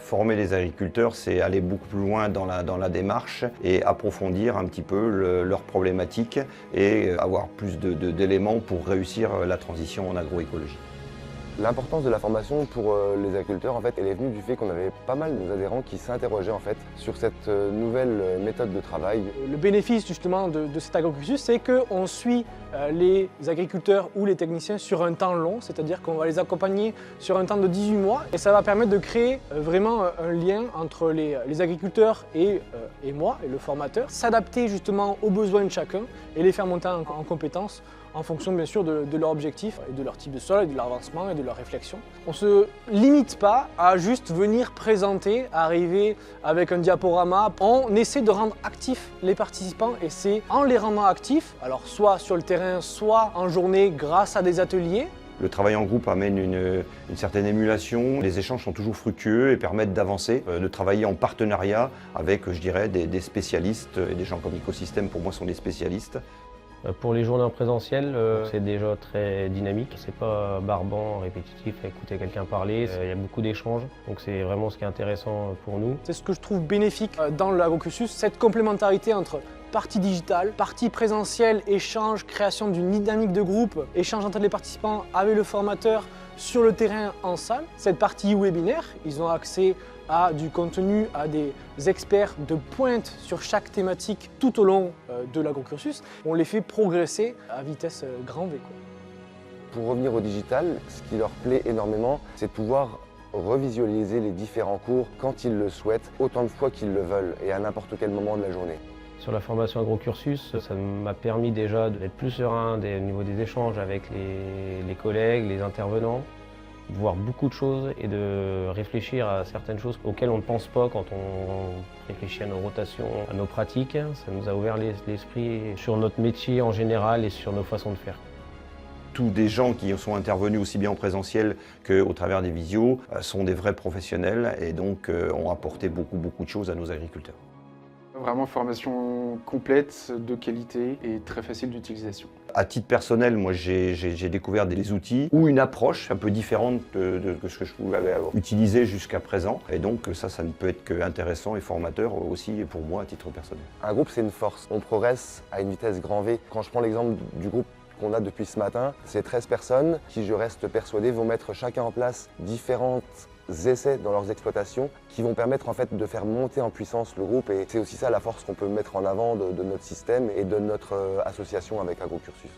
Former les agriculteurs, c'est aller beaucoup plus loin dans la démarche et approfondir un petit peu leurs problématiques et avoir plus d'éléments pour réussir la transition en agroécologie. L'importance de la formation pour les agriculteurs, en fait, elle est venue du fait qu'on avait pas mal d'adhérents qui s'interrogeaient en fait sur cette nouvelle méthode de travail. Le bénéfice justement de cet agrocursus, c'est qu'on suit les agriculteurs ou les techniciens sur un temps long, c'est-à-dire qu'on va les accompagner sur un temps de 18 mois et ça va permettre de créer vraiment un lien entre les agriculteurs et moi, et le formateur, s'adapter justement aux besoins de chacun et les faire monter en compétences en fonction bien sûr de leur objectif et de leur type de sol et de leur avancement et de leur réflexion. On ne se limite pas à juste venir présenter, arriver avec un diaporama. On essaie de rendre actifs les participants et c'est en les rendant actifs, alors soit sur le terrain, soit en journée grâce à des ateliers. Le travail en groupe amène une certaine émulation, les échanges sont toujours fructueux et permettent d'avancer, de travailler en partenariat avec, je dirais, des spécialistes et des gens comme Écosystème pour moi sont des spécialistes. Pour les journées en présentiel, c'est déjà très dynamique. C'est pas barbant, répétitif à écouter quelqu'un parler. Il y a beaucoup d'échanges, donc c'est vraiment ce qui est intéressant pour nous. C'est ce que je trouve bénéfique dans l'agrocursus, cette complémentarité entre partie digitale, partie présentielle, échange, création d'une dynamique de groupe, échange entre les participants avec le formateur sur le terrain en salle. Cette partie webinaire, ils ont accès à du contenu, à des experts de pointe sur chaque thématique tout au long de l'agrocursus. On les fait progresser à vitesse grand V. Pour revenir au digital, ce qui leur plaît énormément, c'est de pouvoir revisualiser les différents cours quand ils le souhaitent, autant de fois qu'ils le veulent et à n'importe quel moment de la journée. Sur la formation agrocursus, ça m'a permis déjà d'être plus serein au niveau des échanges avec les collègues, les intervenants, de voir beaucoup de choses et de réfléchir à certaines choses auxquelles on ne pense pas quand on réfléchit à nos rotations, à nos pratiques. Ça nous a ouvert l'esprit sur notre métier en général et sur nos façons de faire. Tous des gens qui sont intervenus aussi bien en présentiel qu'au travers des visios sont des vrais professionnels et donc ont apporté beaucoup de choses à nos agriculteurs. Vraiment formation complète, de qualité et très facile d'utilisation. À titre personnel, moi j'ai découvert des outils ou une approche un peu différente de ce que je pouvais utiliser jusqu'à présent. Et donc ça ne peut être qu'intéressant et formateur aussi pour moi à titre personnel. Un groupe, c'est une force. On progresse à une vitesse grand V. Quand je prends l'exemple du groupe qu'on a depuis ce matin, c'est 13 personnes qui, je reste persuadé, vont mettre chacun en place différentes essais dans leurs exploitations qui vont permettre en fait de faire monter en puissance le groupe et c'est aussi ça la force qu'on peut mettre en avant de notre système et de notre association avec Agrocursus.